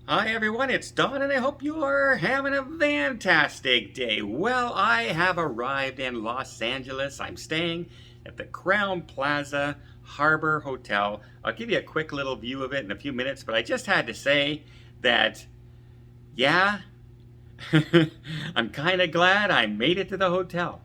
Hi everyone, it's Don and I hope you are having a fantastic day. Well, I have arrived in Los Angeles. I'm staying at the Crown Plaza Harbor Hotel. I'll give you a quick little view of it in a few minutes, but I just had to say that, yeah, I'm kind of glad I made it to the hotel.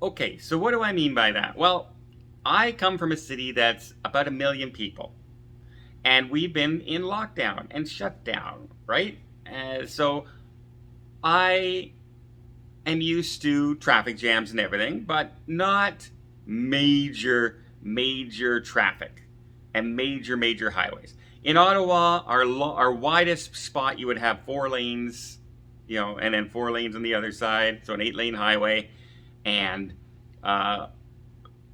Okay, so what do I mean by that? Well, I come from a city that's about 1 million people, and we've been in lockdown and shut down, right? So I am used to traffic jams and everything, but not major traffic and major highways. In Ottawa, our widest spot, you would have 4 lanes, and then 4 lanes on the other side, so an 8-lane highway, and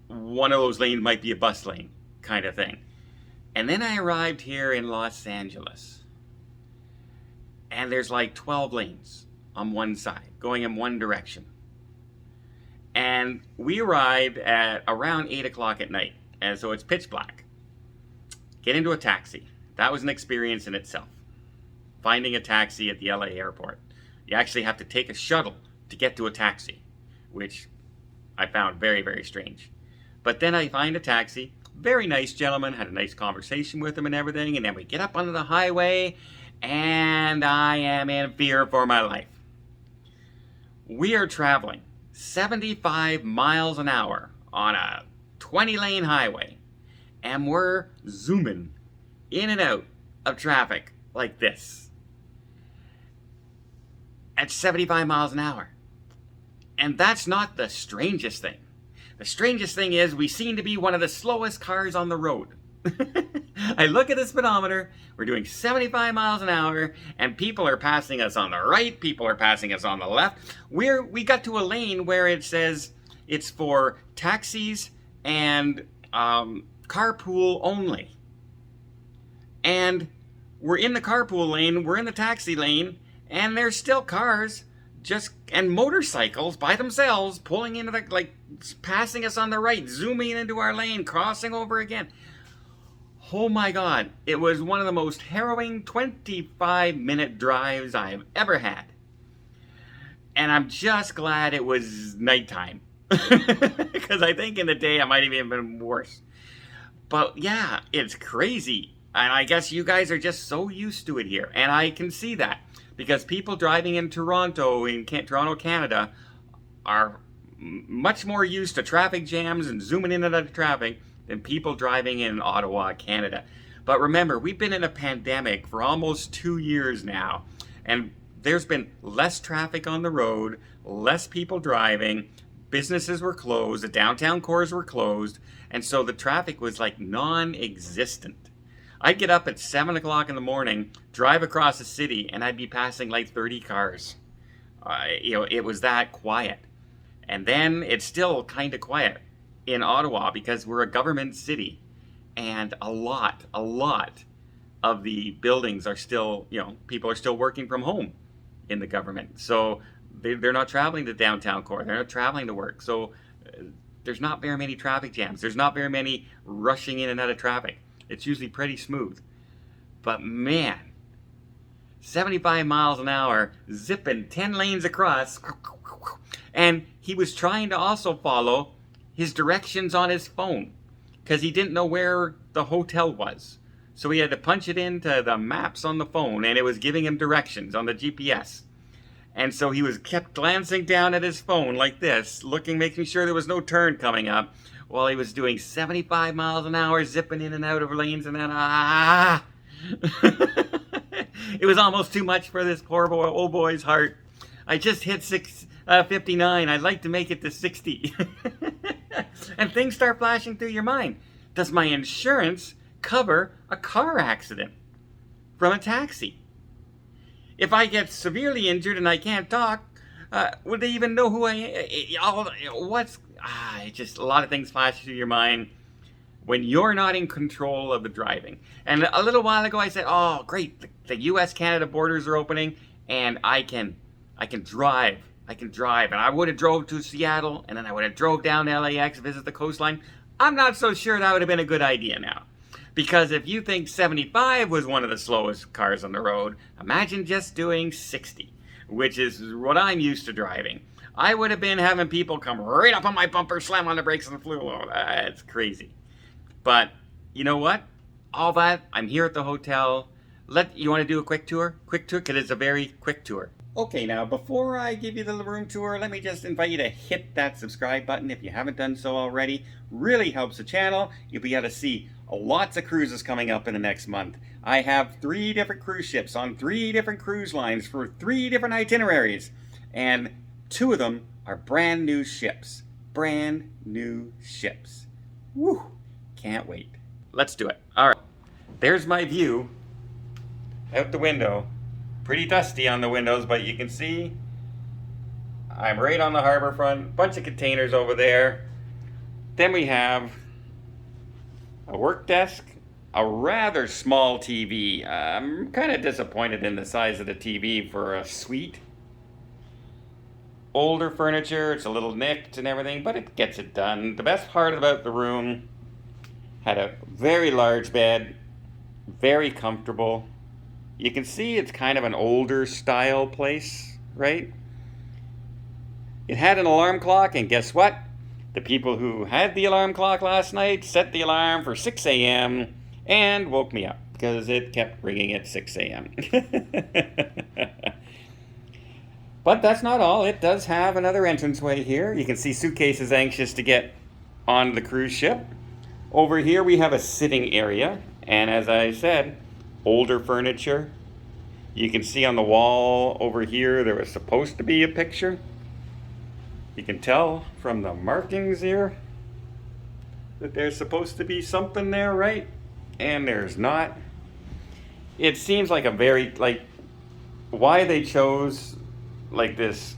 one of those lanes might be a bus lane kind of thing. And then I arrived here in Los Angeles, and there's like 12 lanes on one side going in one direction. And we arrived at around 8 o'clock at night, and so it's pitch black. Get into a taxi. That was an experience in itself. Finding a taxi at the LA airport. You actually have to take a shuttle to get to a taxi, which I found very strange. But then I find a taxi, very nice gentleman, had a nice conversation with him and everything, and then we get up onto the highway, and I am in fear for my life. We are traveling 75 miles an hour on a 20-lane highway, and we're zooming in and out of traffic like this at 75 miles an hour. And that's not the strangest thing. The strangest thing is we seem to be one of the slowest cars on the road. I look at the speedometer, we're doing 75 miles an hour, and people are passing us on the right, people are passing us on the left. We got to a lane where it says it's for taxis and carpool only. And we're in the carpool lane, we're in the taxi lane, and there's still cars and motorcycles by themselves pulling into passing us on the right, zooming into our lane, crossing over again. Oh my God, it was one of the most harrowing 25-minute drives I have ever had. And I'm just glad it was nighttime. Because I think in the day I might have even been worse. But yeah, it's crazy. And I guess you guys are just so used to it here. And I can see that. Because people driving in Toronto, Canada, are much more used to traffic jams and zooming in and out of traffic than people driving in Ottawa, Canada. But remember, we've been in a pandemic for almost 2 years now, and there's been less traffic on the road, less people driving, businesses were closed, the downtown cores were closed, and so the traffic was like non-existent. I'd get up at 7 o'clock in the morning, drive across the city, and I'd be passing like 30 cars. It was that quiet. And then it's still kind of quiet in Ottawa because we're a government city. And a lot of the buildings are still, people are still working from home in the government. So they're not traveling to downtown core. They're not traveling to work. So there's not very many traffic jams. There's not very many rushing in and out of traffic. It's usually pretty smooth. But man, 75 miles an hour, zipping 10 lanes across. And he was trying to also follow his directions on his phone because he didn't know where the hotel was. So he had to punch it into the maps on the phone, and it was giving him directions on the GPS. And so he kept glancing down at his phone like this, making sure there was no turn coming up, while he was doing 75 miles an hour, zipping in and out of lanes, and then it was almost too much for this poor old boy's heart. I just hit 59. I'd like to make it to 60. And things start flashing through your mind. Does my insurance cover a car accident from a taxi? If I get severely injured and I can't talk, would they even know who I am? Just a lot of things flash through your mind when you're not in control of the driving. And a little while ago I said, oh great, the US-Canada borders are opening and I can drive I can drive. And I would have drove to Seattle, and then I would have drove down to LAX, visit the coastline. I'm not so sure that would have been a good idea now. Because if you think 75 was one of the slowest cars on the road, imagine just doing 60, which is what I'm used to driving. I would have been having people come right up on my bumper, slam on the brakes, and flew over. That's crazy. But you know what? All that, I'm here at the hotel. You want to do a quick tour? Quick tour, because it's a very quick tour. Okay, now before I give you the room tour, let me just invite you to hit that subscribe button if you haven't done so already. Really helps the channel. You'll be able to see lots of cruises coming up in the next month. I have 3 different cruise ships on 3 different cruise lines for 3 different itineraries. And 2 of them are brand new ships. Brand new ships. Woo! Can't wait. Let's do it. All right. There's my view out the window. Pretty dusty on the windows, but you can see I'm right on the harbor front. Bunch of containers over there. Then we have a work desk, a rather small TV. I'm kind of disappointed in the size of the TV for a suite. Older furniture, it's a little nicked and everything, but it gets it done. The best part about the room, had a very large bed, very comfortable. You can see it's kind of an older style place, right? It had an alarm clock, and guess what? The people who had the alarm clock last night set the alarm for 6 a.m. and woke me up because it kept ringing at 6 a.m. But that's not all. It does have another entranceway here. You can see Suitcases anxious to get on the cruise ship. Over here we have a sitting area, and as I said, older furniture. You can see on the wall over here there was supposed to be a picture. You can tell from the markings here that there's supposed to be something there, right? And there's not. It seems like a very, why they chose like this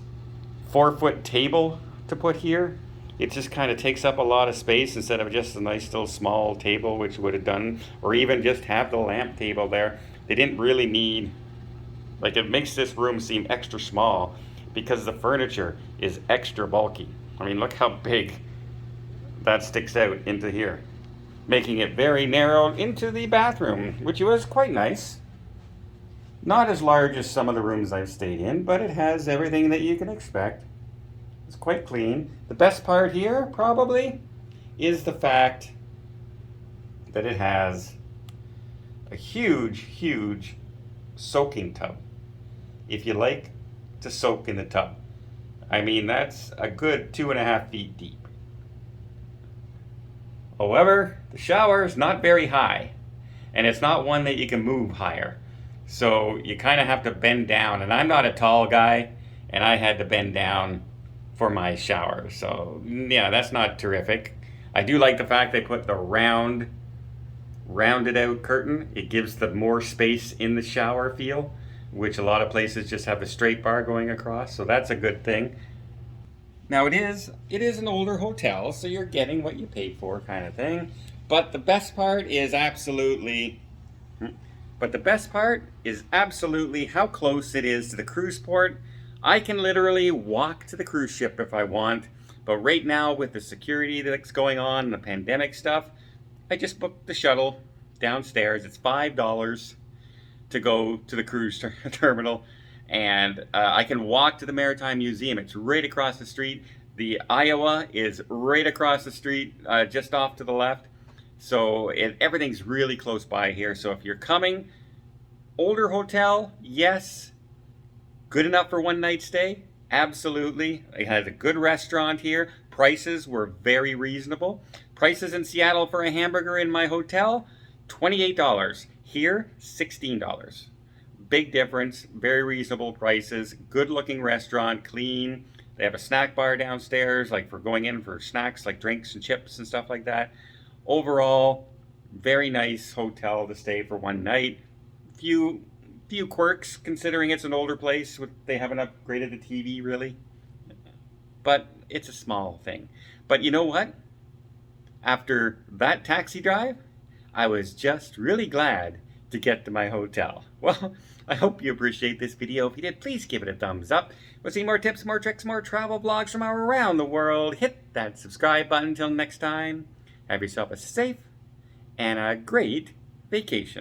4-foot table to put here. It just kind of takes up a lot of space instead of just a nice little small table, which would have done, or even just have the lamp table there. They didn't really need, it makes this room seem extra small because the furniture is extra bulky. I mean, look how big that sticks out into here, making it very narrow into the bathroom, which was quite nice. Not as large as some of the rooms I've stayed in, but it has everything that you can expect. It's quite clean. The best part here, probably, is the fact that it has a huge, huge soaking tub. If you like to soak in the tub. I mean, that's a good 2.5 feet deep. However, the shower is not very high, and it's not one that you can move higher. So you kind of have to bend down, and I'm not a tall guy, and I had to bend down for my shower. So yeah, that's not terrific. I do like the fact they put the rounded out curtain. It gives the more space in the shower feel, which a lot of places just have a straight bar going across. So that's a good thing. Now it is an older hotel, so you're getting what you paid for kind of thing. But the best part is absolutely how close it is to the cruise port. I can literally walk to the cruise ship if I want, but right now with the security that's going on and the pandemic stuff, I just booked the shuttle downstairs. It's $5 to go to the cruise terminal, and I can walk to the Maritime Museum. It's right across the street. The Iowa is right across the street, just off to the left. So everything's really close by here. So if you're coming, older hotel, yes. Good enough for one night stay? Absolutely. It has a good restaurant here. Prices were very reasonable. Prices in Seattle for a hamburger in my hotel, $28. Here, $16. Big difference, very reasonable prices. Good looking restaurant, clean. They have a snack bar downstairs, like for going in for snacks, like drinks and chips and stuff like that. Overall, very nice hotel to stay for one night. Few quirks, considering it's an older place. They haven't upgraded the TV, really. But it's a small thing. But you know what? After that taxi drive, I was just really glad to get to my hotel. Well, I hope you appreciate this video. If you did, please give it a thumbs up. We'll see more tips, more tricks, more travel vlogs from around the world. Hit that subscribe button. Until next time, have yourself a safe and a great vacation.